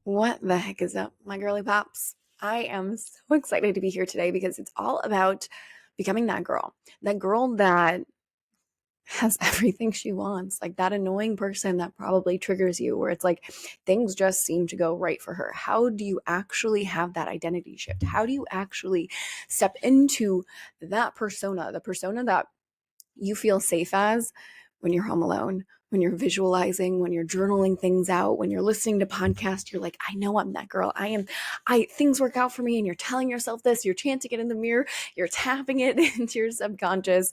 What the heck is up, my girly pops? I am so excited to be here today because it's all about becoming that girl that has everything she wants, like that annoying person that probably triggers you, where it's like things just seem to go right for her. How do you actually have that identity shift? How do you actually step into that persona, the persona that you feel safe as when you're home alone, when you're visualizing, when you're journaling things out, when you're listening to podcasts, you're like, I know I'm that girl. Things work out for me. And you're telling yourself this, you're chanting it in the mirror, you're tapping it into your subconscious.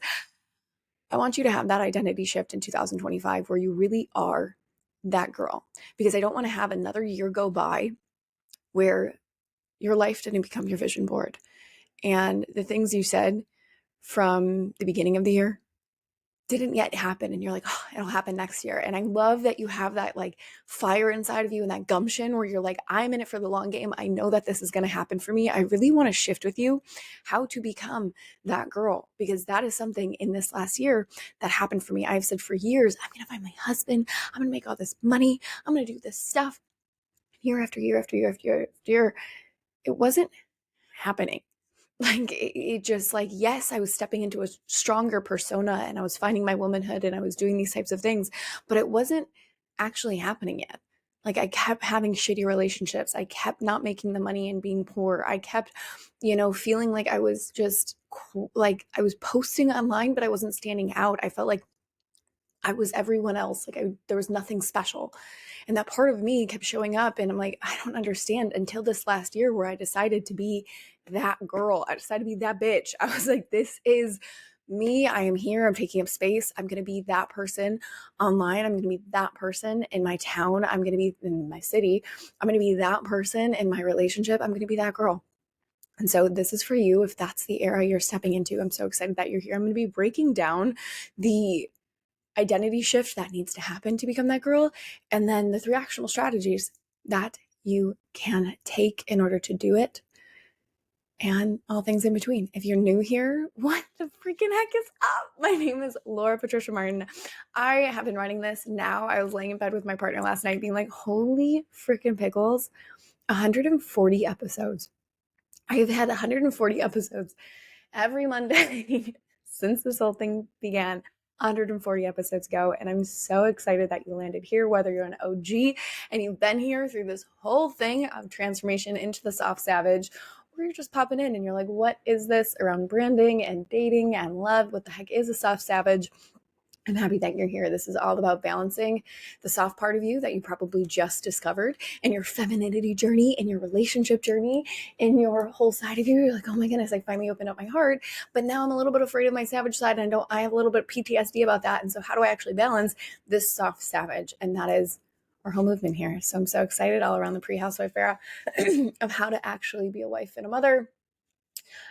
I want you to have that identity shift in 2025 where you really are that girl, because I don't want to have another year go by where your life didn't become your vision board. And the things you said from the beginning of the year didn't yet happen, and you're like, oh, it'll happen next year. And I love that you have that like fire inside of you and that gumption where you're like, I'm in it for the long game. I know that this is going to happen for me. I really want to shift with you how to become that girl, because that is something in this last year that happened for me. I've said for years, I'm going to find my husband, I'm going to make all this money, I'm going to do this stuff year after year after year after year after year. It wasn't happening. Like it just like, yes, I was stepping into a stronger persona and I was finding my womanhood and I was doing these types of things, but it wasn't actually happening yet. Like I kept having shitty relationships. I kept not making the money and being poor. I kept, feeling like I was just like I was posting online, but I wasn't standing out. I felt like I was everyone else. Like there was nothing special. And that part of me kept showing up. And I'm like, I don't understand, until this last year where I decided to be that girl. I decided to be that bitch. I was like, this is me. I am here. I'm taking up space. I'm going to be that person online. I'm going to be that person in my town. I'm going to be in my city. I'm going to be that person in my relationship. I'm going to be that girl. And so this is for you if that's the era you're stepping into. I'm so excited that you're here. I'm going to be breaking down the identity shift that needs to happen to become that girl, and then the 3 actionable strategies that you can take in order to do it, and all things in between. If you're new here, what the freaking heck is up? My name is Laura Patricia Martin. I have been running this now. I was laying in bed with my partner last night being like, holy freaking pickles, 140 episodes. I have had 140 episodes every Monday since this whole thing began. 140 episodes ago, and I'm so excited that you landed here, whether you're an OG and you've been here through this whole thing of transformation into the soft savage, or you're just popping in and you're like, what is this around branding and dating and love? What the heck is a soft savage? I'm happy that you're here. This is all about balancing the soft part of you that you probably just discovered in your femininity journey, in your relationship journey, in your whole side of you. You're like, oh my goodness, I finally opened up my heart, but now I'm a little bit afraid of my savage side, and I have a little bit of PTSD about that. And so how do I actually balance this soft savage? And that is our whole movement here. So I'm so excited all around the pre-housewife era of how to actually be a wife and a mother,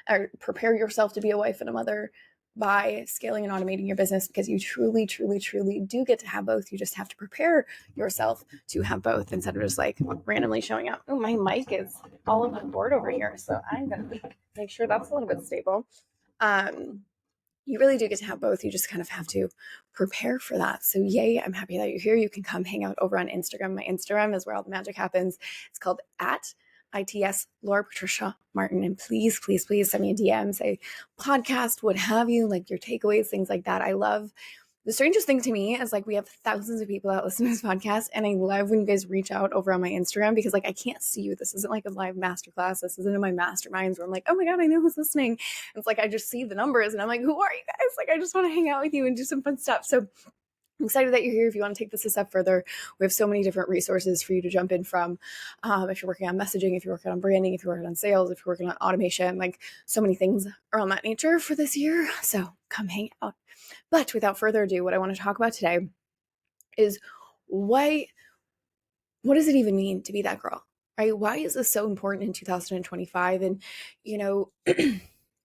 or prepare yourself to be a wife and a mother by scaling and automating your business, because you truly, truly, truly do get to have both. You just have to prepare yourself to have both instead of just like randomly showing up. Oh, my mic is all over the board over here, so I'm going to make sure that's a little bit stable. You really do get to have both. You just kind of have to prepare for that. So yay, I'm happy that you're here. You can come hang out over on Instagram. My Instagram is where all the magic happens. It's called @ITS Laura Patricia Martin. And please, please, please send me a DM, say podcast, what have you, like your takeaways, things like that. I love the strangest thing to me is like we have thousands of people that listen to this podcast, and I love when you guys reach out over on my Instagram, because like I can't see you. This isn't like a live masterclass. This isn't in my masterminds where I'm like, oh my God, I know who's listening. It's like I just see the numbers and I'm like, who are you guys? Like I just want to hang out with you and do some fun stuff. So I'm excited that you're here. If you want to take this a step further, we have so many different resources for you to jump in from. If you're working on messaging, if you're working on branding, if you're working on sales, if you're working on automation, like so many things around that nature for this year. So come hang out. But without further ado, what I want to talk about today is what does it even mean to be that girl, right? Why is this so important in 2025? And,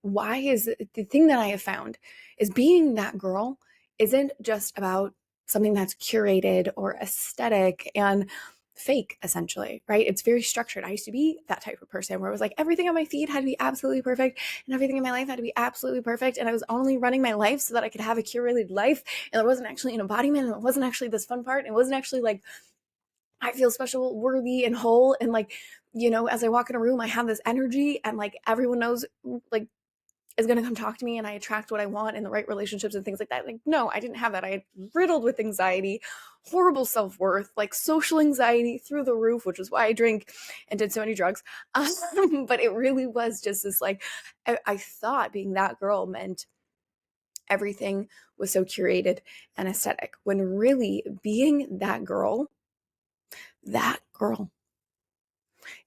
why is the thing that I have found is being that girl isn't just about something that's curated or aesthetic and fake, essentially, right? It's very structured. I used to be that type of person where it was like everything on my feed had to be absolutely perfect and everything in my life had to be absolutely perfect. And I was only running my life so that I could have a curated life. And it wasn't actually an embodiment. And it wasn't actually this fun part. And it wasn't actually like I feel special, worthy, and whole. And like, as I walk in a room, I have this energy, and like everyone knows, like, is going to come talk to me, and I attract what I want in the right relationships and things like that. Like, no, I didn't have that. I had riddled with anxiety, horrible self-worth, like social anxiety through the roof, which is why I drink and did so many drugs. But it really was just this, like, I thought being that girl meant everything was so curated and aesthetic, when really being that girl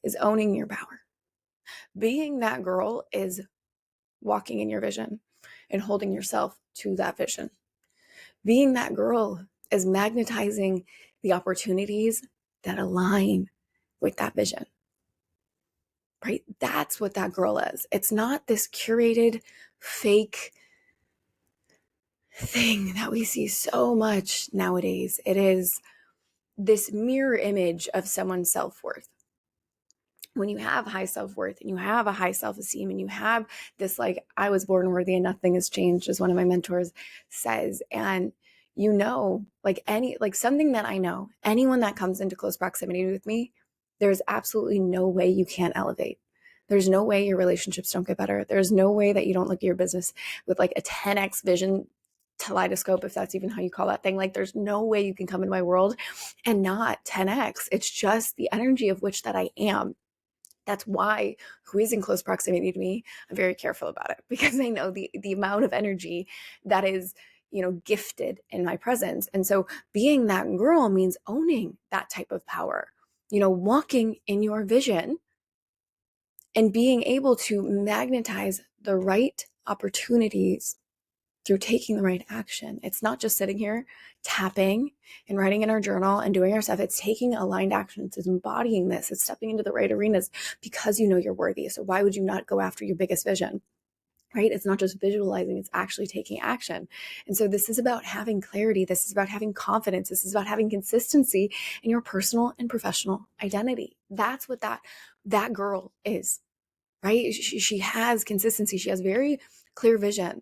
is owning your power. Being that girl is walking in your vision and holding yourself to that vision. Being that girl is magnetizing the opportunities that align with that vision, right? That's what that girl is. It's not this curated, fake thing that we see so much nowadays. It is this mirror image of someone's self-worth. When you have high self-worth and you have a high self-esteem and you have this, like, I was born worthy and nothing has changed, as one of my mentors says, and like something that I know, anyone that comes into close proximity with me, there's absolutely no way you can't elevate. There's no way your relationships don't get better. There's no way that you don't look at your business with like a 10x vision kaleidoscope, if that's even how you call that thing. Like, there's no way you can come into my world and not 10x. It's just the energy of which that I am. That's why who is in close proximity to me, I'm very careful about it, because I know the amount of energy that is, gifted in my presence. And so being that girl means owning that type of power, walking in your vision and being able to magnetize the right opportunities through taking the right action. It's not just sitting here tapping and writing in our journal and doing our stuff. It's taking aligned actions. It's embodying this. It's stepping into the right arenas because you know you're worthy. So why would you not go after your biggest vision? Right? It's not just visualizing, it's actually taking action. And so this is about having clarity. This is about having confidence. This is about having consistency in your personal and professional identity. That's what that girl is, right? She has consistency. She has very clear vision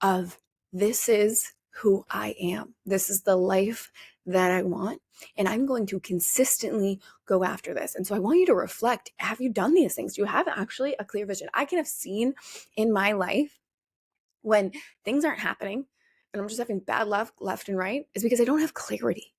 of, this is who I am. This is the life that I want. And I'm going to consistently go after this. And so I want you to reflect, have you done these things? Do you have actually a clear vision? I can have seen in my life when things aren't happening and I'm just having bad luck left and right, is because I don't have clarity.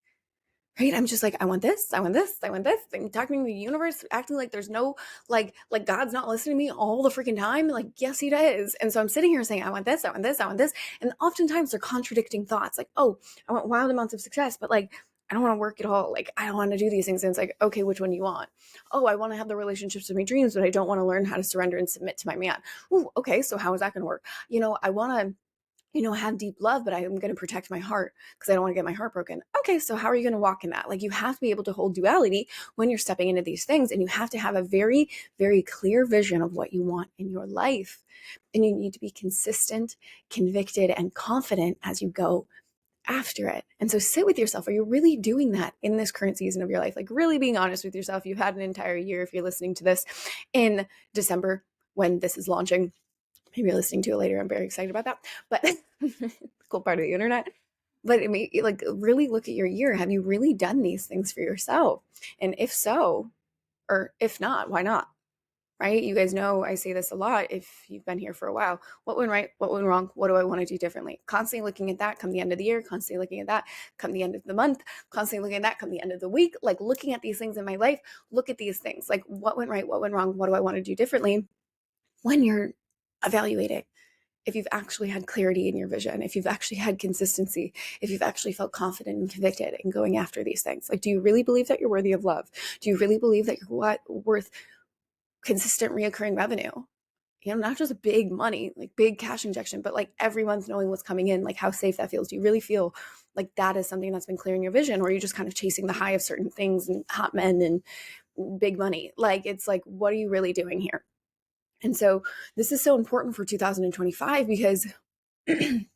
Right? I'm just like, I want this, I want this, I want this. I'm talking to the universe, acting like there's no, like God's not listening to me all the freaking time. Like, yes, he does. And so I'm sitting here saying, I want this, I want this, I want this. And oftentimes they're contradicting thoughts. Like, oh, I want wild amounts of success, but like, I don't want to work at all. Like, I don't want to do these things. And it's like, okay, which one do you want? Oh, I want to have the relationships of my dreams, but I don't want to learn how to surrender and submit to my man. Oh, okay. So how is that going to work? I want to have deep love, but I'm going to protect my heart because I don't want to get my heart broken. Okay, so how are you going to walk in that? Like, you have to be able to hold duality when you're stepping into these things, and you have to have a very, very clear vision of what you want in your life. And you need to be consistent, convicted, and confident as you go after it. And so sit with yourself. Are you really doing that in this current season of your life? Like, really being honest with yourself. You've had an entire year, if you're listening to this in December when this is launching. Maybe you're listening to it later. I'm very excited about that. But cool part of the internet. But I mean, like, really look at your year. Have you really done these things for yourself? And if so, or if not, why not? Right? You guys know I say this a lot if you've been here for a while. What went right? What went wrong? What do I want to do differently? Constantly looking at that come the end of the year, constantly looking at that come the end of the month, constantly looking at that come the end of the week, like looking at these things in my life. Look at these things. Like, what went right? What went wrong? What do I want to do differently? When you're evaluating, if you've actually had clarity in your vision, if you've actually had consistency, if you've actually felt confident and convicted in going after these things. Like, do you really believe that you're worthy of love? Do you really believe that you're worth consistent reoccurring revenue? Not just big money, like big cash injection, but like every month knowing what's coming in, like how safe that feels. Do you really feel like that is something that's been clear in your vision? Or are you just kind of chasing the high of certain things and hot men and big money? Like, it's like, what are you really doing here? And so this is so important for 2025 because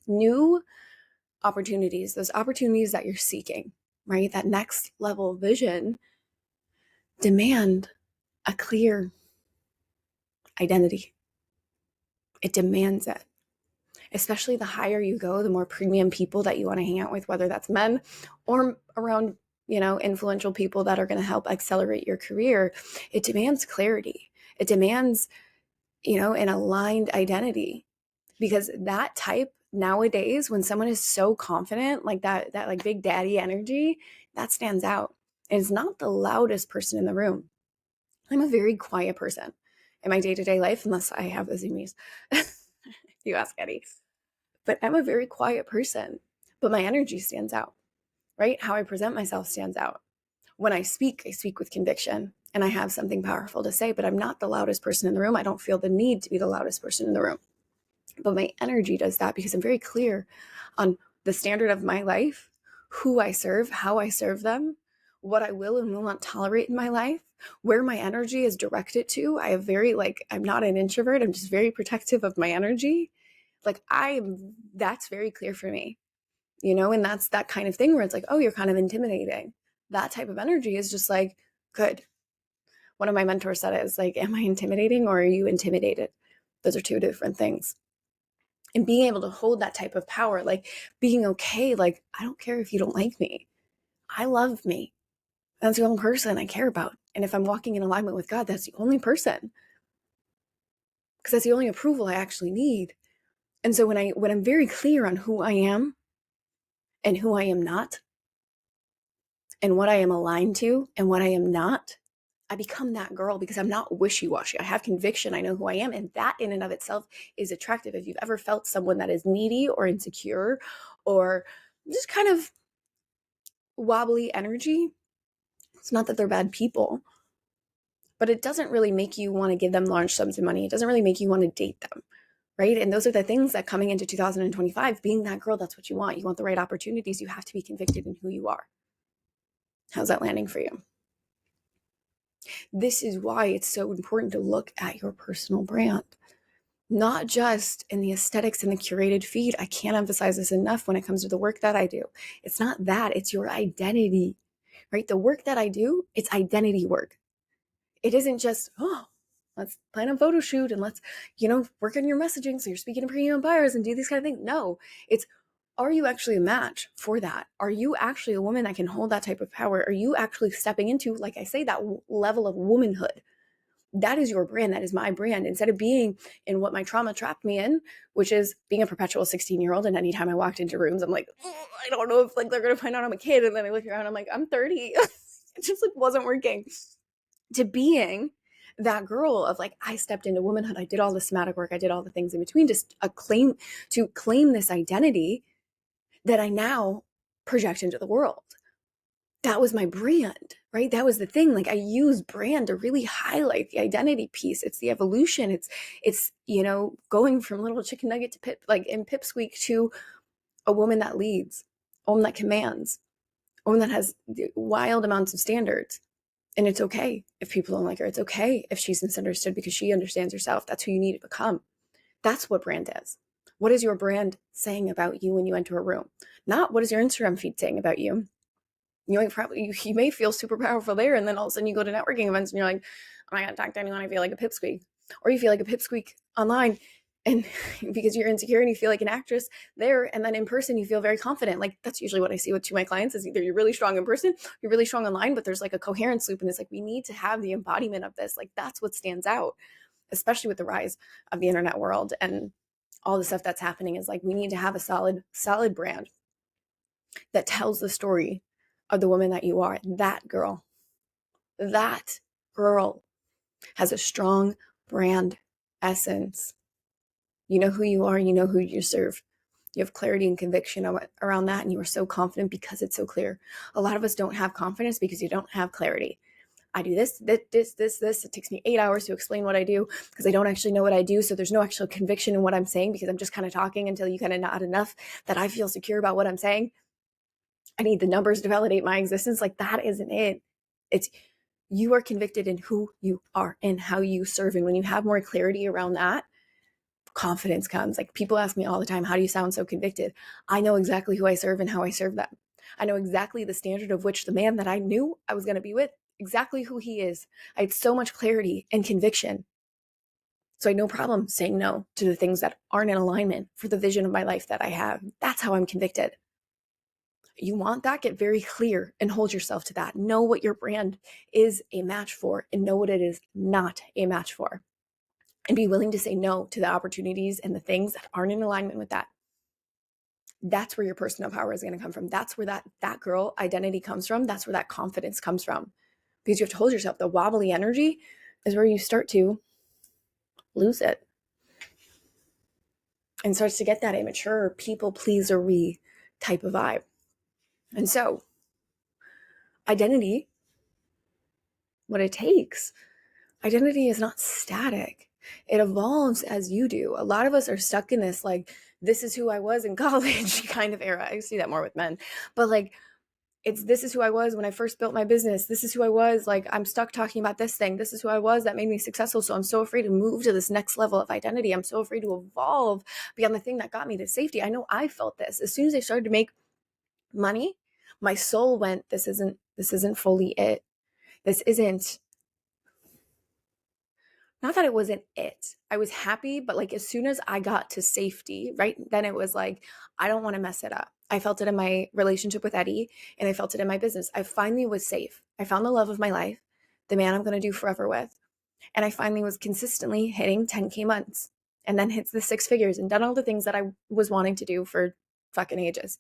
new opportunities, those opportunities that you're seeking, right? That next level vision demand a clear identity. It demands it. Especially the higher you go, the more premium people that you want to hang out with, whether that's men or around influential people that are going to help accelerate your career. It demands clarity. It demands, an aligned identity, because that type nowadays, when someone is so confident, like that like big daddy energy, that stands out. And it's not the loudest person in the room. I'm a very quiet person in my day-to-day life, unless I have the zoomies. You ask Eddie. But I'm a very quiet person, but my energy stands out, right? How I present myself stands out. When I speak with conviction, and I have something powerful to say, but I'm not the loudest person in the room. I don't feel the need to be the loudest person in the room. But my energy does that, because I'm very clear on the standard of my life, who I serve, how I serve them, what I will and will not tolerate in my life, where my energy is directed to. I have I'm not an introvert. I'm just very protective of my energy. That's very clear for me, and that's that kind of thing where it's like, oh, you're kind of intimidating. That type of energy is just like, good. One of my mentors said it is like, am I intimidating or are you intimidated? Those are two different things. And being able to hold that type of power, like being okay, like, I don't care if you don't like me. I love me. That's the only person I care about. And if I'm walking in alignment with God, that's the only person, because that's the only approval I actually need. And so when I'm very clear on who I am and who I am not, and what I am aligned to and what I am not, I become that girl, because I'm not wishy-washy. I have conviction. I know who I am. And that in and of itself is attractive. If you've ever felt someone that is needy or insecure or just kind of wobbly energy, it's not that they're bad people, but it doesn't really make you want to give them large sums of money. It doesn't really make you want to date them, right? And those are the things that, coming into 2025, being that girl, that's what you want. You want the right opportunities. You have to be convicted in who you are. How's that landing for you? This is why it's so important to look at your personal brand, not just in the aesthetics and the curated feed. I can't emphasize this enough when it comes to the work that I do. It's not that, it's your identity, right? The work that I do, it's identity work. It isn't just, oh, let's plan a photo shoot and let's, work on your messaging so you're speaking to premium buyers and do these kind of things. No, it's, are you actually a match for that? Are you actually a woman that can hold that type of power? Are you actually stepping into, like I say, that level of womanhood? That is your brand. That is my brand. Instead of being in what my trauma trapped me in, which is being a perpetual 16-year-old. And anytime I walked into rooms, I'm like, oh, I don't know if they're going to find out I'm a kid. And then I look around, I'm like, I'm 30. It just wasn't working. To being that girl of I stepped into womanhood. I did all the somatic work. I did all the things in between, just to claim this identity that I now project into the world. That was my brand, right? That was the thing. I use brand to really highlight the identity piece. It's the evolution. It's going from little chicken nugget to in pipsqueak to a woman that leads, a woman that commands, a woman that has wild amounts of standards. And it's okay if people don't like her. It's okay if she's misunderstood, because she understands herself. That's who you need to become. That's what brand is. What is your brand saying about you when you enter a room? Not what is your Instagram feed saying about you. You may feel super powerful there, and then all of a sudden you go to networking events and you're like, I'm not gonna talk to anyone. I feel like a pipsqueak. Or you feel like a pipsqueak online, and because you're insecure and you feel like an actress there, and then in person you feel very confident. That's usually what I see with my clients, is either you're really strong in person, you're really strong online, but there's a coherence loop, and it's we need to have the embodiment of this. That's what stands out, especially with the rise of the internet world and all the stuff that's happening. Is we need to have a solid brand that tells the story of the woman that you are. That girl has a strong brand essence. You know who you are, you know who you serve. You have clarity and conviction around that, and you are so confident because it's so clear. A lot of us don't have confidence because you don't have clarity. I do this. It takes me 8 hours to explain what I do because I don't actually know what I do. So there's no actual conviction in what I'm saying, because I'm just kind of talking until you kind of nod enough that I feel secure about what I'm saying. I need the numbers to validate my existence. That isn't it. It's you are convicted in who you are and how you serve. And when you have more clarity around that, confidence comes. People ask me all the time, how do you sound so convicted? I know exactly who I serve and how I serve them. I know exactly the standard of which the man that I knew I was going to be with, exactly who he is. I had so much clarity and conviction. So I had no problem saying no to the things that aren't in alignment for the vision of my life that I have. That's how I'm convicted. You want that, get very clear and hold yourself to that. Know what your brand is a match for and know what it is not a match for. And be willing to say no to the opportunities and the things that aren't in alignment with that. That's where your personal power is going to come from. That's where that girl identity comes from. That's where that confidence comes from. Because you have to hold yourself. The wobbly energy is where you start to lose it and starts to get that immature people pleaser-y type of vibe. And so identity, what it takes, identity is not static. It evolves as you do. A lot of us are stuck in this, like, this is who I was in college kind of era. I see that more with men, but like, this is who I was when I first built my business. This is who I was. Like, I'm stuck talking about this thing. This is who I was that made me successful. So I'm so afraid to move to this next level of identity. I'm so afraid to evolve beyond the thing that got me to safety. I know I felt this. As soon as I started to make money, my soul went, this isn't fully it. This isn't, not that it wasn't it. I was happy, but like as soon as I got to safety, right, then it was like, I don't want to mess it up. I felt it in my relationship with Eddie and I felt it in my business. I finally was safe. I found the love of my life, the man I'm going to do forever with. And I finally was consistently hitting 10K months and then hits the 6 figures and done all the things that I was wanting to do for fucking ages.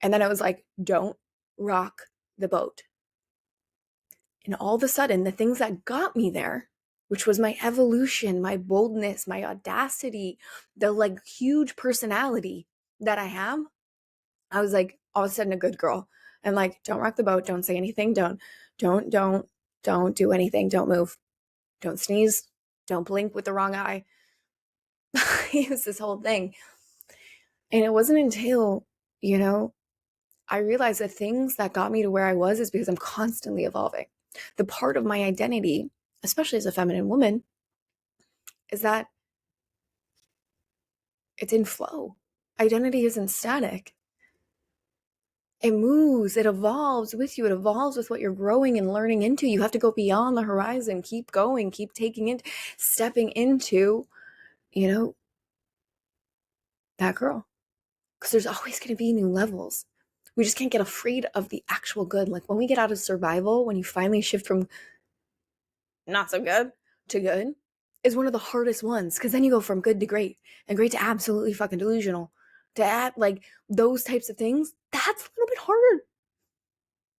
And then I was like, don't rock the boat. And all of a sudden, the things that got me there, which was my evolution, my boldness, my audacity, the like huge personality that I have, I was like all of a sudden a good girl. And like, don't rock the boat, don't say anything, don't do anything, don't move, don't sneeze, don't blink with the wrong eye. It was this whole thing. And it wasn't until, I realized the things that got me to where I was is because I'm constantly evolving. The part of my identity, especially as a feminine woman, is that it's in flow. Identity isn't static. It moves, it evolves with you. It evolves with what you're growing and learning into. You have to go beyond the horizon, keep going, keep taking it, stepping into, that girl. Because there's always going to be new levels. We just can't get afraid of the actual good. Like when we get out of survival, when you finally shift from not so good to good, is one of the hardest ones. Because then you go from good to great and great to absolutely fucking delusional to add like those types of things. That's a little bit harder.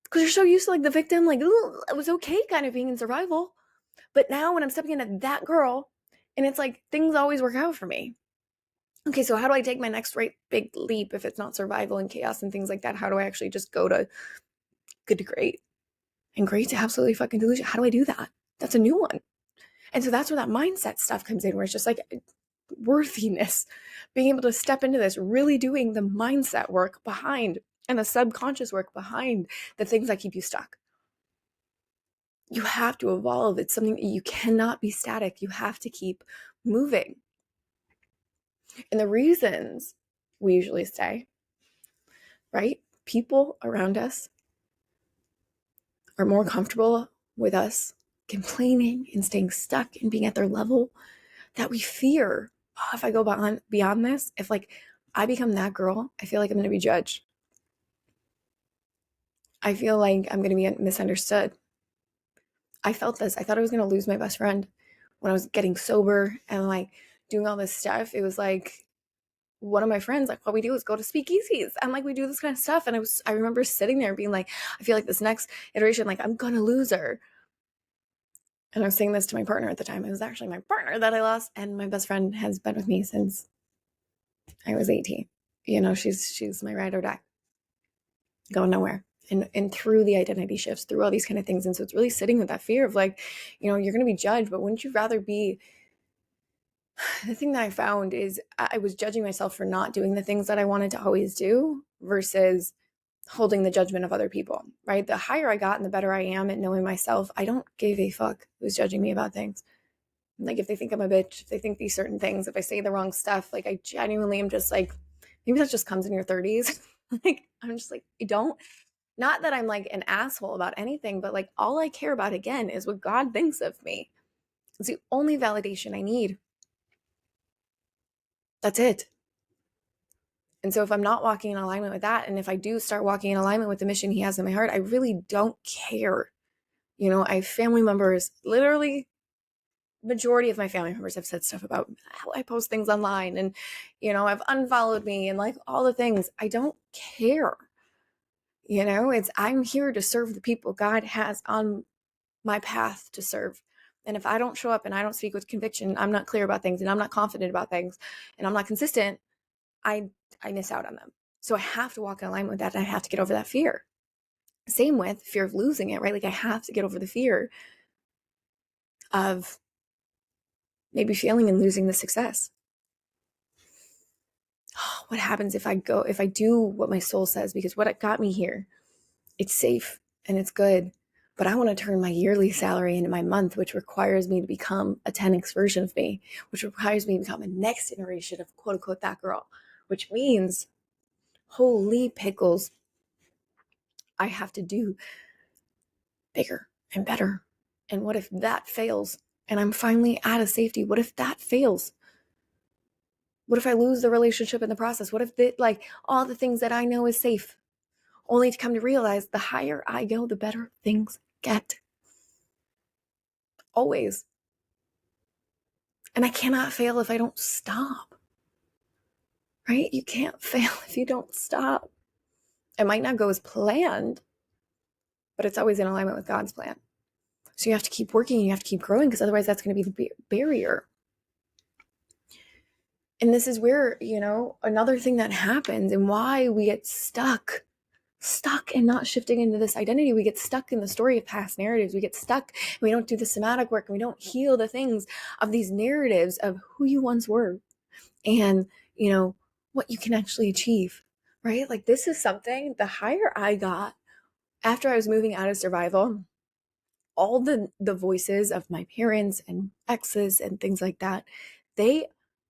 Because you're so used to like the victim, like, it was okay kind of being in survival. But now when I'm stepping into that girl and it's like things always work out for me. Okay, so how do I take my next right big leap if it's not survival and chaos and things like that? How do I actually just go to good to great and great to absolutely fucking delusion? How do I do that? That's a new one. And so that's where that mindset stuff comes in, where it's just like worthiness, being able to step into this, really doing the mindset work behind and the subconscious work behind the things that keep you stuck. You have to evolve. It's something you cannot be static. You have to keep moving. And the reasons we usually stay, right? People around us are more comfortable with us complaining and staying stuck and being at their level that we fear. Oh, if I go beyond this, if like I become that girl, I feel like I'm going to be judged. I feel like I'm going to be misunderstood. I felt this. I thought I was going to lose my best friend when I was getting sober and like doing all this stuff. It was like one of my friends, like, what we do is go to speakeasies and like we do this kind of stuff. And I remember sitting there being like, I feel like this next iteration, like I'm going to lose her. And I was saying this to my partner at the time. It was actually my partner that I lost. And my best friend has been with me since I was 18. She's my ride or die. Going nowhere. And through the identity shifts, through all these kind of things. And so it's really sitting with that fear of like, you're going to be judged, but wouldn't you rather be, the thing that I found is I was judging myself for not doing the things that I wanted to always do versus holding the judgment of other people, right? The higher I got and the better I am at knowing myself, I don't give a fuck who's judging me about things. Like if they think I'm a bitch, if they think these certain things, if I say the wrong stuff, like I genuinely am just like, maybe that just comes in your 30s. Like, I'm just like, I don't, not that I'm like an asshole about anything, but like all I care about again is what God thinks of me. It's the only validation I need. That's it. And so if I'm not walking in alignment with that, and if I do start walking in alignment with the mission he has in my heart, I really don't care. I have family members, literally majority of my family members have said stuff about how I post things online, and I've unfollowed me and like all the things. I don't care. I'm here to serve the people God has on my path to serve. And if I don't show up and I don't speak with conviction, I'm not clear about things and I'm not confident about things and I'm not consistent, I miss out on them. So I have to walk in alignment with that, and I have to get over that fear. Same with fear of losing it, right? Like I have to get over the fear of maybe failing and losing the success. What happens if I do what my soul says? Because what got me here, it's safe and it's good, but I want to turn my yearly salary into my month, which requires me to become a 10x version of me, which requires me to become a next generation of quote unquote that girl, which means holy pickles, I have to do bigger and better. And what if that fails and I'm finally out of safety? What if that fails? What if I lose the relationship in the process? What if all the things that I know is safe, only to come to realize the higher I go, the better things get. Always. And I cannot fail if I don't stop. Right? You can't fail if you don't stop. It might not go as planned, but it's always in alignment with God's plan. So you have to keep working, you have to keep growing, because otherwise that's going to be the barrier. And this is where, another thing that happens and why we get stuck and not shifting into this identity. We get stuck in the story of past narratives. We get stuck and we don't do the somatic work, and we don't heal the things of these narratives of who you once were and, what you can actually achieve, right? Like this is something, the higher I got after I was moving out of survival, all the voices of my parents and exes and things like that, they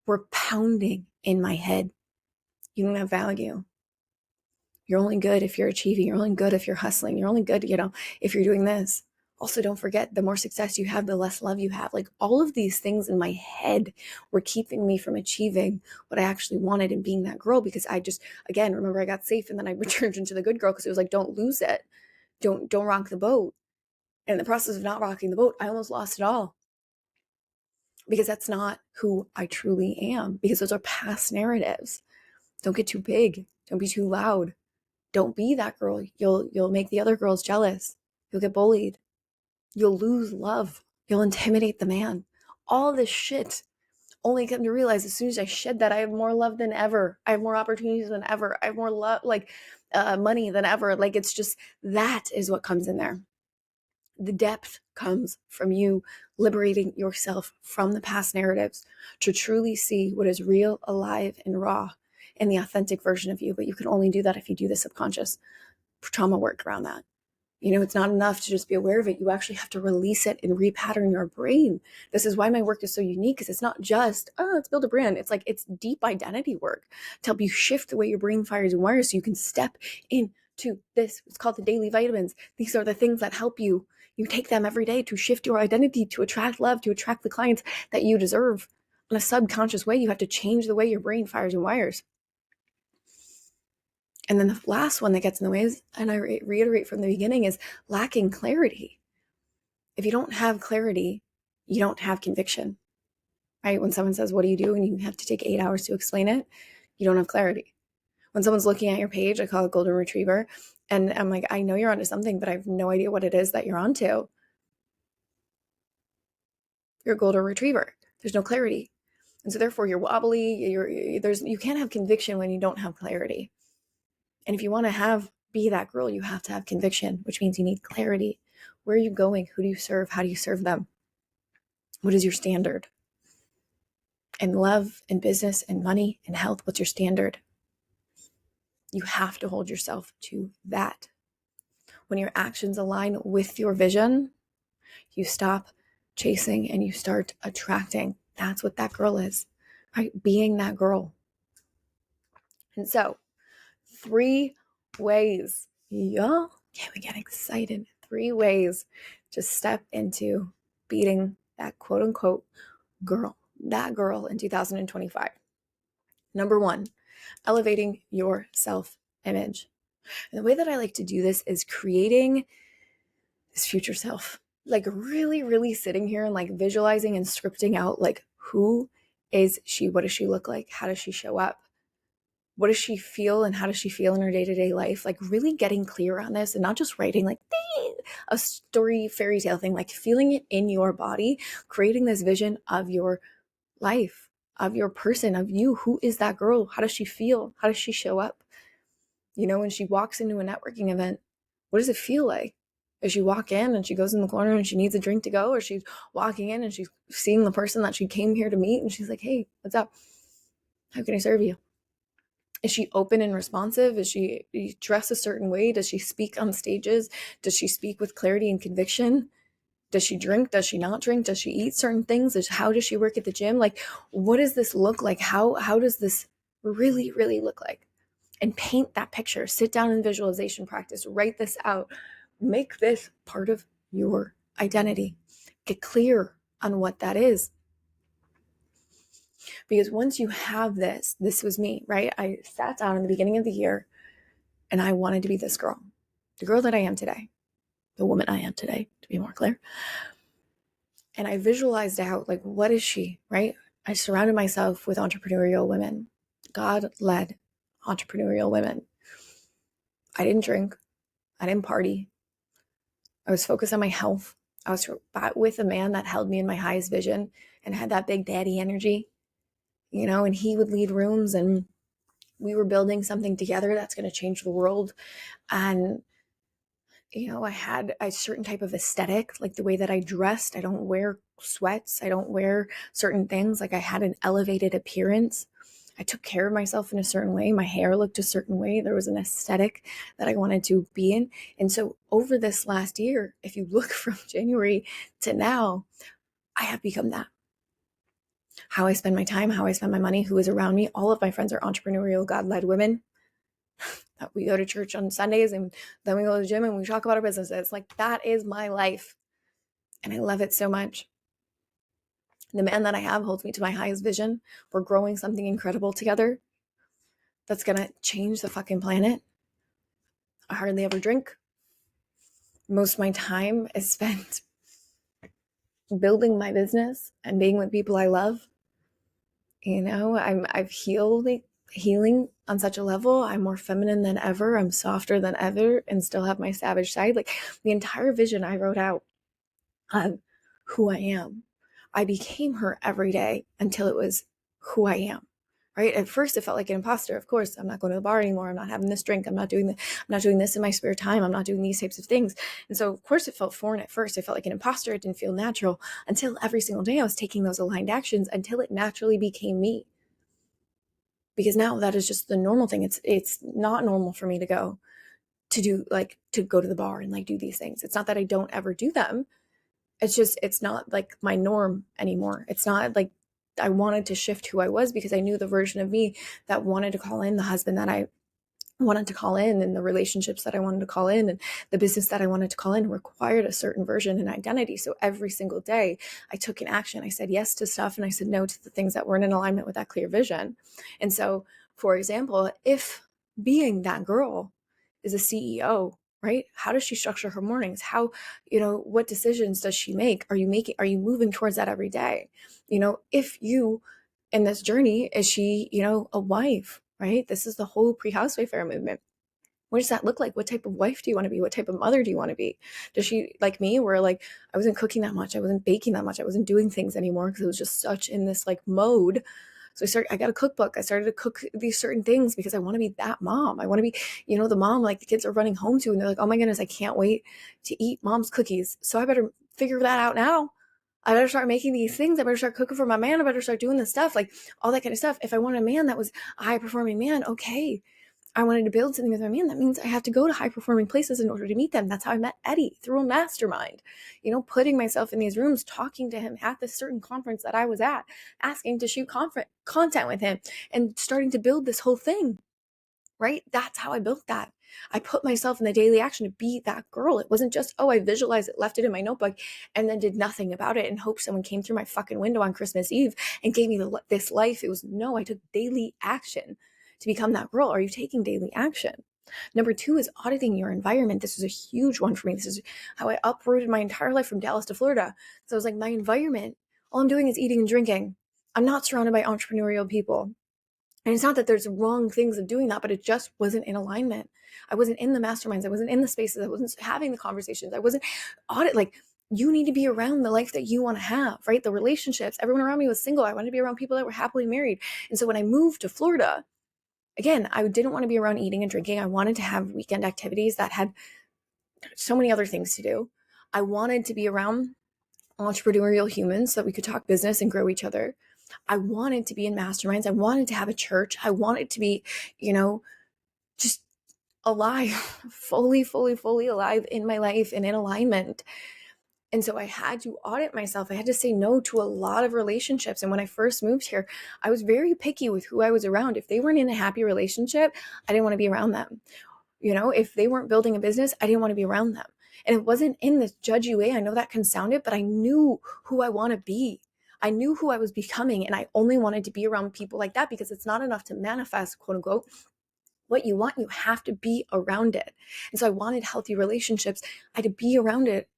were pounding in my head. You don't have value. You're only good if you're achieving. You're only good if you're hustling. You're only good, if you're doing this. Also, don't forget, the more success you have, the less love you have. Like all of these things in my head were keeping me from achieving what I actually wanted and being that girl, because I just, again, remember I got safe and then I returned into the good girl because it was like, don't lose it. Don't rock the boat. And in the process of not rocking the boat, I almost lost it all, because that's not who I truly am, because those are past narratives. Don't get too big. Don't be too loud. Don't be that girl. You'll make the other girls jealous. You'll get bullied. You'll lose love. You'll intimidate the man. All this shit. Only come to realize as soon as I shed that, I have more love than ever. I have more opportunities than ever. I have more love, money than ever. Like it's just, that is what comes in there. The depth comes from you liberating yourself from the past narratives to truly see what is real, alive, and raw in the authentic version of you. But you can only do that if you do the subconscious trauma work around that. It's not enough to just be aware of it. You actually have to release it and repattern your brain. This is why my work is so unique, because it's not just, let's build a brand. It's like, it's deep identity work to help you shift the way your brain fires and wires so you can step into this. It's called the daily vitamins. These are the things that help you. You take them every day to shift your identity, to attract love, to attract the clients that you deserve. In a subconscious way, you have to change the way your brain fires and wires. And then the last one that gets in the way is, and I reiterate from the beginning, is lacking clarity. If you don't have clarity, you don't have conviction, right? When someone says, what do you do? And you have to take 8 hours to explain it, you don't have clarity. When someone's looking at your page, I call it golden retriever. And I'm like, I know you're onto something, but I have no idea what it is that you're onto. You're a golden retriever. There's no clarity. And so therefore you're wobbly. You can't have conviction when you don't have clarity. And if you want to be that girl, you have to have conviction, which means you need clarity. Where are you going? Who do you serve? How do you serve them? What is your standard? In love, in business, in money, in health, what's your standard? You have to hold yourself to that. When your actions align with your vision, you stop chasing and you start attracting. That's what that girl is, right? Being that girl. And so 3 ways, y'all, can we get excited? 3 ways to step into beating that quote unquote girl, that girl in 2025. Number 1, elevating your self-image. And the way that I like to do this is creating this future self, like really, really sitting here and like visualizing and scripting out like, who is she? What does she look like? How does she show up? What does she feel and how does she feel in her day-to-day life? Like really getting clear on this and not just writing like a story fairy tale thing, like feeling it in your body, creating this vision of your life, of your person, of you. Who is that girl? How does she feel? How does she show up? You know, when she walks into a networking event, what does it feel like? Does she walk in and she goes in the corner and she needs a drink to go, or she's walking in and she's seeing the person that she came here to meet and she's like, hey, what's up? How can I serve you? Is she open and responsive? Is she dressed a certain way? Does she speak on stages? Does she speak with clarity and conviction? Does she drink? Does she not drink? Does she eat certain things? How does she work at the gym? Like, what does this look like? How does this really, really look like? And paint that picture. Sit down in visualization practice. Write this out. Make this part of your identity. Get clear on what that is. Because once you have this was me, right? I sat down in the beginning of the year and I wanted to be this girl, the girl that I am today, the woman I am today, to be more clear. And I visualized out, like, what is she, right? I surrounded myself with entrepreneurial women, God-led entrepreneurial women. I didn't drink. I didn't party. I was focused on my health. I was with a man that held me in my highest vision and had that big daddy energy, you know, and he would lead rooms and we were building something together that's going to change the world. And, you know, I had a certain type of aesthetic, like the way that I dressed. I don't wear sweats. I don't wear certain things. Like I had an elevated appearance. I took care of myself in a certain way. My hair looked a certain way. There was an aesthetic that I wanted to be in. And so over this last year, if you look from January to now, I have become that. How I spend my time, how I spend my money, who is around me. All of my friends are entrepreneurial, God-led women. We go to church on Sundays and then we go to the gym and we talk about our businesses. Like, that is my life. And I love it so much. The man that I have holds me to my highest vision. We're growing something incredible together that's going to change the fucking planet. I hardly ever drink. Most of my time is spent building my business and being with people I love. You know, I've healing on such a level. I'm more feminine than ever. I'm softer than ever and still have my savage side. Like, the entire vision I wrote out of who I am, I became her every day until it was who I am. Right? At first it felt like an imposter. Of course, I'm not going to the bar anymore. I'm not having this drink. I'm not doing this in my spare time. I'm not doing these types of things. And so of course it felt foreign at first. I felt like an imposter. It didn't feel natural until every single day I was taking those aligned actions until it naturally became me. Because now that is just the normal thing. It's not normal for me to go to the bar and like do these things. It's not that I don't ever do them. It's just, it's not like my norm anymore. It's not like I wanted to shift who I was because I knew the version of me that wanted to call in the husband that I wanted to call in and the relationships that I wanted to call in and the business that I wanted to call in required a certain version and identity. So every single day I took an action. I said yes to stuff and I said no to the things that weren't in alignment with that clear vision. And so, for example, if being that girl is a CEO, right? How does she structure her mornings? How, what decisions does she make? Are you moving towards that every day? If you in this journey, is she, a wife, right? This is the whole pre-housewife era movement. What does that look like? What type of wife do you want to be? What type of mother do you want to be? Does she, like me, where like I wasn't cooking that much, I wasn't baking that much, I wasn't doing things anymore because it was just such in this like mode. So I got a cookbook. I started to cook these certain things because I want to be that mom. I want to be, the mom like the kids are running home to, and they're like, oh my goodness, I can't wait to eat mom's cookies. So I better figure that out now. I better start making these things. I better start cooking for my man. I better start doing this stuff, like all that kind of stuff. If I want a man that was a high performing man, okay. I wanted to build something with my man. That means I have to go to high performing places in order to meet them. That's how I met Eddie, through a mastermind, putting myself in these rooms, talking to him at this certain conference that I was at, asking to shoot content with him and starting to build this whole thing, right? That's how I built that. I put myself in the daily action to be that girl. It wasn't just, I visualized it, left it in my notebook, and then did nothing about it and hoped someone came through my fucking window on Christmas Eve and gave me this life. It was, no, I took daily action to become that girl? Are you taking daily action? Number 2 is auditing your environment. This is a huge one for me. This is how I uprooted my entire life from Dallas to Florida. So I was like, my environment, all I'm doing is eating and drinking. I'm not surrounded by entrepreneurial people. And it's not that there's wrong things of doing that, but it just wasn't in alignment. I wasn't in the masterminds. I wasn't in the spaces. I wasn't having the conversations. I wasn't like, you need to be around the life that you want to have, right? The relationships. Everyone around me was single. I wanted to be around people that were happily married. And so when I moved to Florida, again, I didn't want to be around eating and drinking. I wanted to have weekend activities that had so many other things to do. I wanted to be around entrepreneurial humans so that we could talk business and grow each other. I wanted to be in masterminds. I wanted to have a church. I wanted to be, just alive, fully alive in my life and in alignment. And so I had to audit myself. I had to say no to a lot of relationships. And when I first moved here, I was very picky with who I was around. If they weren't in a happy relationship, I didn't want to be around them. If they weren't building a business, I didn't want to be around them. And it wasn't in this judgy way. I know that can sound it, but I knew who I want to be. I knew who I was becoming, and I only wanted to be around people like that, because it's not enough to manifest, quote unquote, what you want. You have to be around it. And so I wanted healthy relationships. I had to be around it.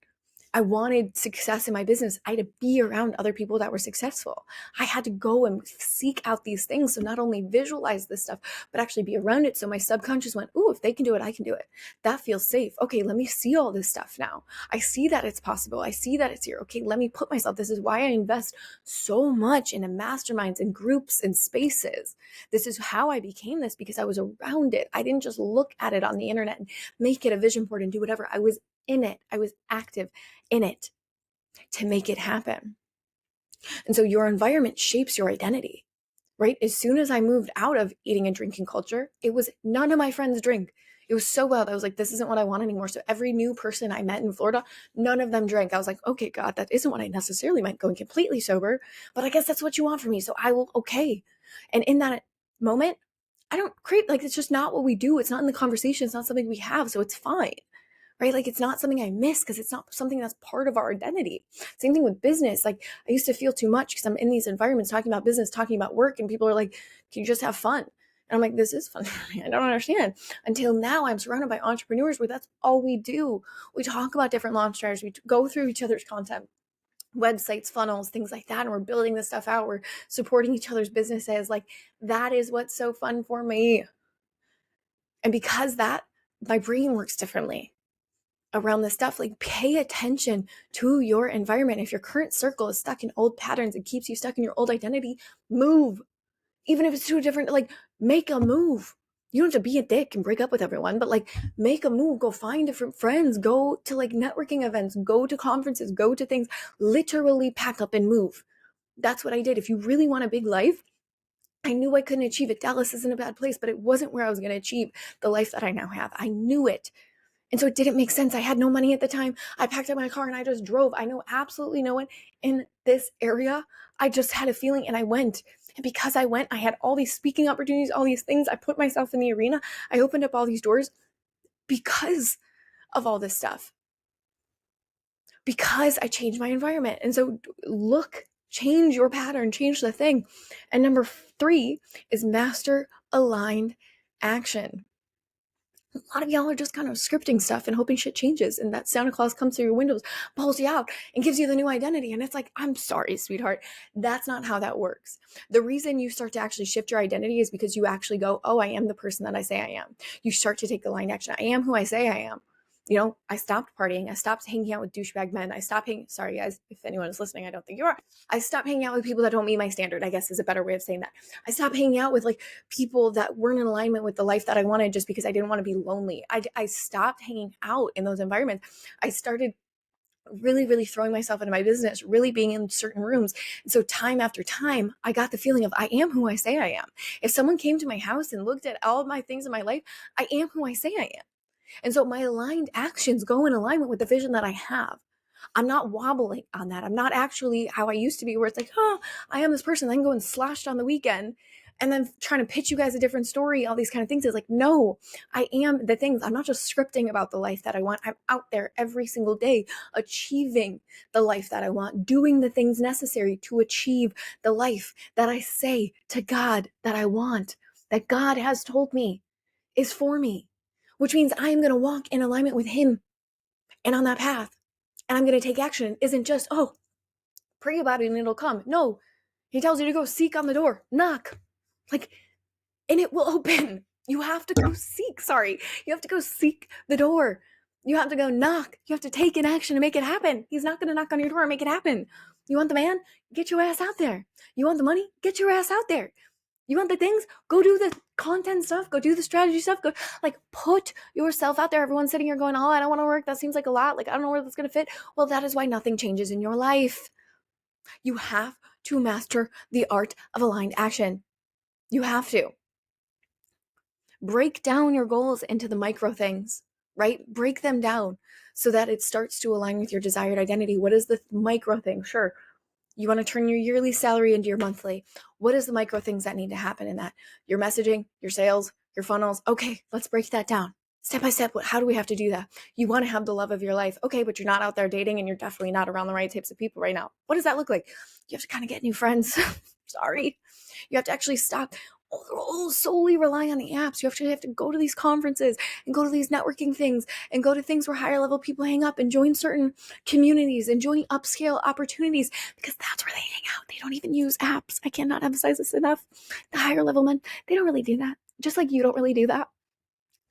I wanted success in my business. I had to be around other people that were successful. I had to go and seek out these things. So not only visualize this stuff, but actually be around it. So my subconscious went, ooh, if they can do it, I can do it. That feels safe. Okay, let me see all this stuff now. I see that it's possible. I see that it's here. Okay, let me put myself. This is why I invest so much into masterminds and groups and spaces. This is how I became this, because I was around it. I didn't just look at it on the internet and make it a vision board and do whatever. I was in it. I was active in it to make it happen. And so your environment shapes your identity, right? As soon as I moved out of eating and drinking culture, it was none of my friends drink. It was so wild. I was like, this isn't what I want anymore. So every new person I met in Florida, none of them drank. I was like, okay, God, that isn't what I necessarily meant, going completely sober, but I guess that's what you want from me. So I will, okay. And in that moment, I don't create, like, it's just not what we do. It's not in the conversation. It's not something we have. So it's fine. Right? Like, it's not something I miss because it's not something that's part of our identity. Same thing with business. Like, I used to feel too much because I'm in these environments talking about business, talking about work, and people are like, can you just have fun? And I'm like, this is fun for me. I don't understand. Until now, I'm surrounded by entrepreneurs where that's all we do. We talk about different launch strategies. We go through each other's content, websites, funnels, things like that. And we're building this stuff out. We're supporting each other's businesses. Like, that is what's so fun for me. And because that, my brain works differently around this stuff. Like, pay attention to your environment. If your current circle is stuck in old patterns and keeps you stuck in your old identity, move. Even if it's too different, like, make a move. You don't have to be a dick and break up with everyone, but like, make a move. Go find different friends. Go to like networking events. Go to conferences. Go to things. Literally pack up and move. That's what I did. If you really want a big life, I knew I couldn't achieve it. Dallas isn't a bad place, but it wasn't where I was going to achieve the life that I now have. I knew it. And so it didn't make sense. I had no money at the time. I packed up my car and I just drove. I know absolutely no one in this area. I just had a feeling and I went. And because I went, I had all these speaking opportunities, all these things. I put myself in the arena. I opened up all these doors because of all this stuff. Because I changed my environment. And so change your pattern, change the thing. And number 3 is master aligned action. A lot of y'all are just kind of scripting stuff and hoping shit changes, and that Santa Claus comes through your windows, pulls you out, and gives you the new identity. And it's like, I'm sorry, sweetheart. That's not how that works. The reason you start to actually shift your identity is because you actually go, oh, I am the person that I say I am. You start to take the line action. I am who I say I am. I stopped partying. I stopped hanging out with douchebag men. I stopped sorry guys, if anyone is listening, I don't think you are. I stopped hanging out with people that don't meet my standard, I guess is a better way of saying that. I stopped hanging out with like people that weren't in alignment with the life that I wanted just because I didn't want to be lonely. I stopped hanging out in those environments. I started really throwing myself into my business, really being in certain rooms. And so time after time, I got the feeling of I am who I say I am. If someone came to my house and looked at all of my things in my life, I am who I say I am. And so my aligned actions go in alignment with the vision that I have. I'm not wobbling on that. I'm not actually how I used to be, where it's like, oh, I am this person, then go and slashed on the weekend and then trying to pitch you guys a different story, all these kind of things. It's like, no, I am the things. I'm not just scripting about the life that I want. I'm out there every single day achieving the life that I want, doing the things necessary to achieve the life that I say to God that I want. that God has told me is for me, which means I am going to walk in alignment with Him and on that path. And I'm going to take action. It isn't just, oh, pray about it and it'll come. No, He tells you to go seek on the door, knock, like, and it will open. You have to go seek. You have to go seek the door. You have to go knock. You have to take an action to make it happen. He's not going to knock on your door and make it happen. You want the man? Get your ass out there. You want the money? Get your ass out there. You want the things? Go do the content stuff. Go do the strategy stuff. Go, like, put yourself out there. Everyone's sitting here going, oh, I don't want to work. That seems like a lot. Like, I don't know where that's going to fit. Well, that is why nothing changes in your life. You have to master the art of aligned action. You have to. Break down your goals into the micro things, right? Break them down so that it starts to align with your desired identity. What is the micro thing? Sure. You want to turn your yearly salary into your monthly. What is the micro things that need to happen in that? Your messaging, your sales, your funnels. Okay, let's break that down. Step by step, how do we have to do that? You want to have the love of your life. Okay, but you're not out there dating and you're definitely not around the right types of people right now. What does that look like? You have to kind of get new friends. Sorry. You have to actually stop solely relying on the apps. You have to go to these conferences and go to these networking things and go to things where higher level people hang up and join certain communities and join upscale opportunities, because that's where they hang out. They don't even use apps. I cannot emphasize this enough. The higher level men, they don't really do that. Just like you don't really do that.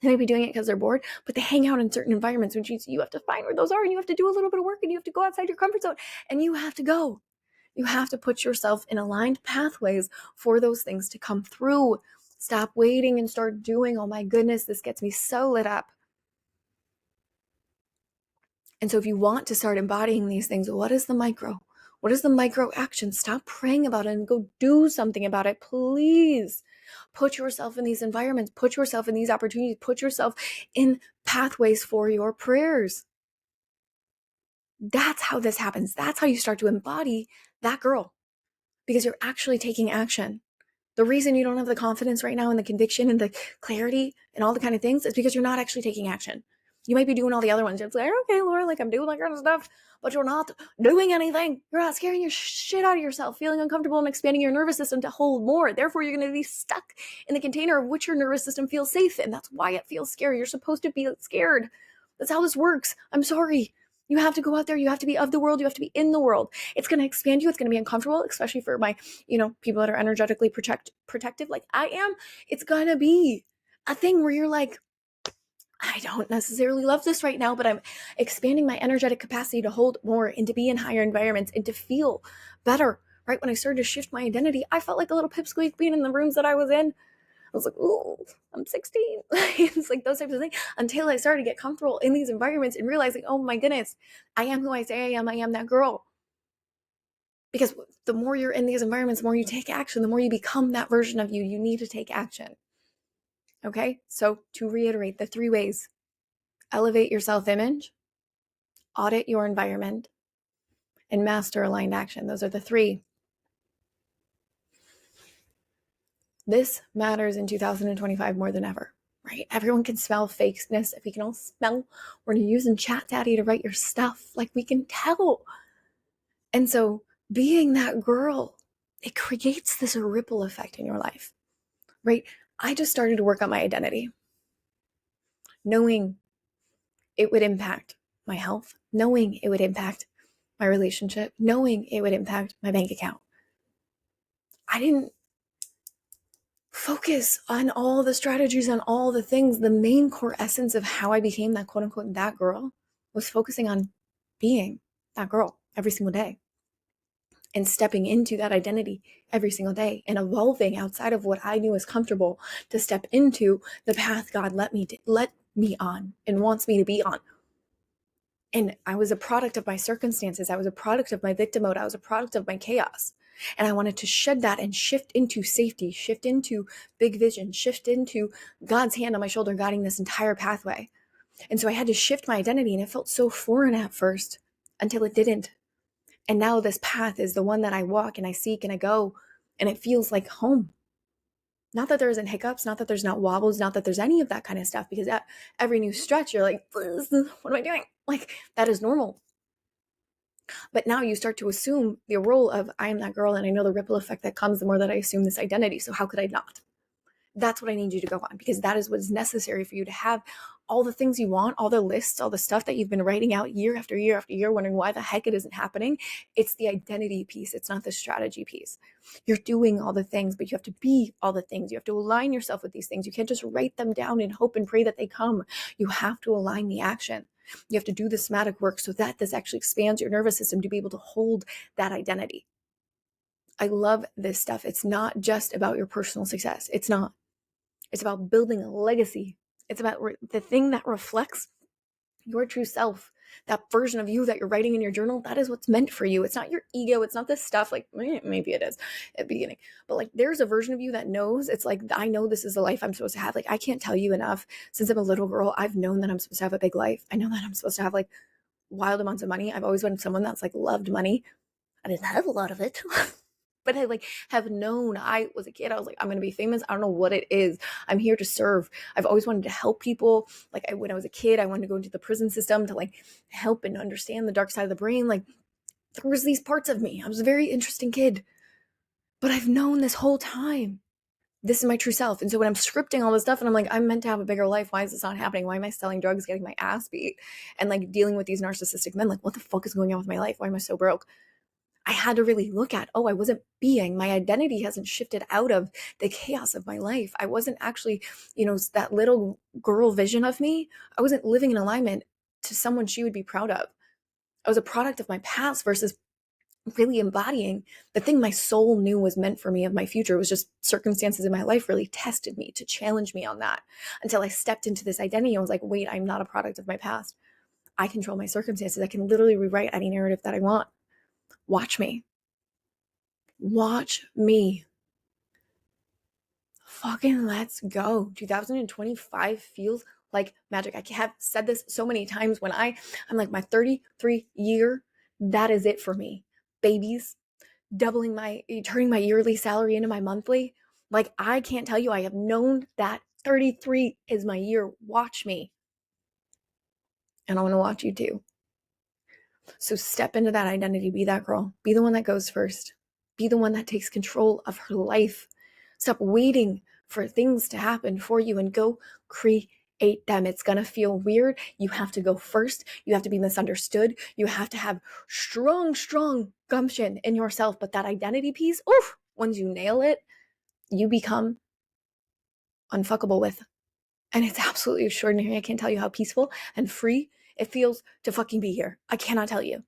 They may be doing it because they're bored, but they hang out in certain environments, which means you have to find where those are, and you have to do a little bit of work, and you have to go outside your comfort zone, and you have to go. You have to put yourself in aligned pathways for those things to come through. Stop waiting and start doing. Oh my goodness, this gets me so lit up. And so if you want to start embodying these things, what is the micro? What is the micro action? Stop praying about it and go do something about it, please. Put yourself in these environments. Put yourself in these opportunities. Put yourself in pathways for your prayers. That's how this happens. That's how you start to embody that girl, because you're actually taking action. The reason you don't have the confidence right now and the conviction and the clarity and all the kind of things is because you're not actually taking action. You might be doing all the other ones. You're like, okay, Laura, like I'm doing that kind of stuff, but you're not doing anything. You're not scaring your shit out of yourself, feeling uncomfortable and expanding your nervous system to hold more. Therefore, you're going to be stuck in the container of which your nervous system feels safe in. That's why it feels scary. You're supposed to be scared. That's how this works. I'm sorry. You have to go out there. You have to be of the world. You have to be in the world. It's going to expand you. It's going to be uncomfortable, especially for my, people that are energetically protective like I am. It's going to be a thing where you're like, I don't necessarily love this right now, but I'm expanding my energetic capacity to hold more and to be in higher environments and to feel better. Right when I started to shift my identity, I felt like a little pipsqueak being in the rooms that I was in. I was like, oh, I'm 16. It's like those types of things, until I started to get comfortable in these environments and realizing, oh my goodness, I am who I say I am. I am that girl. Because the more you're in these environments, the more you take action, the more you become that version of you. You need to take action. Okay, so to reiterate, the 3 ways: elevate your self-image, audit your environment, and master aligned action. Those are the 3. This matters in 2025 more than ever, right? Everyone can smell fakeness. If we can all smell when you're using Chat Daddy to write your stuff, like we can tell. And so being that girl, it creates this ripple effect in your life, right? I just started to work on my identity, knowing it would impact my health, knowing it would impact my relationship, knowing it would impact my bank account. I didn't focus on all the strategies, on all the things. The main core essence of how I became that quote unquote that girl was focusing on being that girl every single day and stepping into that identity every single day and evolving outside of what I knew was comfortable to step into the path God let me on and wants me to be on. And I was a product of my circumstances. I was a product of my victim mode. I was a product of my chaos. And I wanted to shed that and shift into safety, shift into big vision, shift into God's hand on my shoulder guiding this entire pathway. And so I had to shift my identity, and it felt so foreign at first until it didn't. And now this path is the one that I walk and I seek and I go, and it feels like home. Not that there isn't hiccups, not that there's not wobbles, not that there's any of that kind of stuff, because at every new stretch, you're like, what am I doing? Like, that is normal. But now you start to assume the role of I am that girl, and I know the ripple effect that comes the more that I assume this identity. So how could I not? That's what I need you to go on, because that is what is necessary for you to have all the things you want, all the lists, all the stuff that you've been writing out year after year after year, wondering why the heck it isn't happening. It's the identity piece. It's not the strategy piece. You're doing all the things, but you have to be all the things. You have to align yourself with these things. You can't just write them down and hope and pray that they come. You have to align the action. You have to do the somatic work so that this actually expands your nervous system to be able to hold that identity. I love this stuff. It's not just about your personal success. It's not. It's about building a legacy. It's about the thing that reflects your true self, that version of you that you're writing in your journal. That is what's meant for you. It's not your ego. It's not this stuff like, maybe it is at the beginning, but like there's a version of you that knows. It's like, I know this is the life I'm supposed to have. Like, I can't tell you enough. Since I'm a little girl, I've known that I'm supposed to have a big life. I know that I'm supposed to have like wild amounts of money. I've always been someone that's like loved money. I didn't have a lot of it. But I like have known. I was a kid. I was like, I'm going to be famous. I don't know what it is. I'm here to serve. I've always wanted to help people. Like when I was a kid, I wanted to go into the prison system to like help and understand the dark side of the brain. Like there was these parts of me. I was a very interesting kid, but I've known this whole time. This is my true self. And so when I'm scripting all this stuff and I'm like, I'm meant to have a bigger life. Why is this not happening? Why am I selling drugs, getting my ass beat, and like dealing with these narcissistic men? Like, what the fuck is going on with my life? Why am I so broke? I had to really look at, I wasn't being, my identity hasn't shifted out of the chaos of my life. I wasn't actually, that little girl vision of me. I wasn't living in alignment to someone she would be proud of. I was a product of my past versus really embodying the thing my soul knew was meant for me of my future. It was just circumstances in my life really tested me to challenge me on that until I stepped into this identity and was like, wait, I'm not a product of my past. I control my circumstances. I can literally rewrite any narrative that I want. Watch me. Watch me. Fucking let's go. 2025 feels like magic. I have said this so many times when I'm like, my 33 year, that is it for me. Babies, turning my yearly salary into my monthly. Like, I can't tell you, I have known that 33 is my year. Watch me. And I want to watch you too. So step into that identity. Be that girl. Be the one that goes first. Be the one that takes control of her life. Stop waiting for things to happen for you and go create them. It's going to feel weird. You have to go first. You have to be misunderstood. You have to have strong gumption in yourself. But that identity piece, once you nail it, you become unfuckable with. And it's absolutely extraordinary. I can't tell you how peaceful and free it feels to fucking be here. I cannot tell you.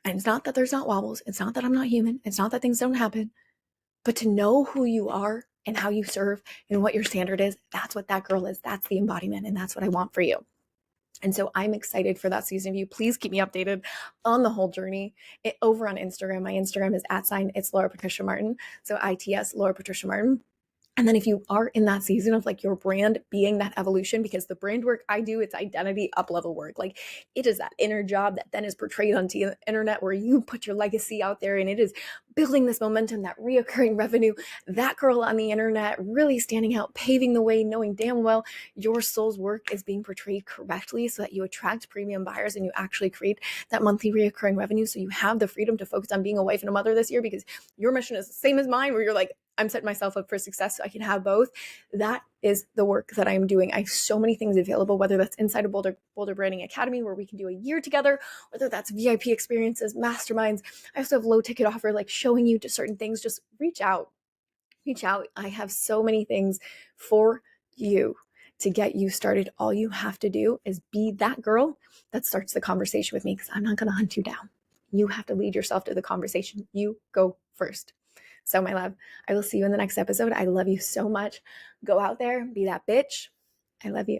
And it's not that there's not wobbles. It's not that I'm not human. It's not that things don't happen. But to know who you are and how you serve and what your standard is, that's what that girl is. That's the embodiment. And that's what I want for you. And so I'm excited for that season of you. Please keep me updated on the whole journey over on Instagram. My Instagram is @it's Laura Patricia Martin. So ITS Laura Patricia Martin. And then if you are in that season of like your brand being that evolution, because the brand work I do, it's identity up level work. Like it is that inner job that then is portrayed on the internet where you put your legacy out there, and it is building this momentum, that reoccurring revenue, that girl on the internet really standing out, paving the way, knowing damn well your soul's work is being portrayed correctly so that you attract premium buyers and you actually create that monthly reoccurring revenue. So you have the freedom to focus on being a wife and a mother this year, because your mission is the same as mine, where you're like, I'm setting myself up for success so I can have both. That is the work that I'm doing. I have so many things available, whether that's inside of Boulder Branding Academy, where we can do a year together, whether that's VIP experiences, masterminds. I also have low ticket offer, like showing you to certain things. Just reach out. I have so many things for you to get you started. All you have to do is be that girl that starts the conversation with me, because I'm not going to hunt you down. You have to lead yourself to the conversation. You go first. So my love, I will see you in the next episode. I love you so much. Go out there, be that bitch. I love you.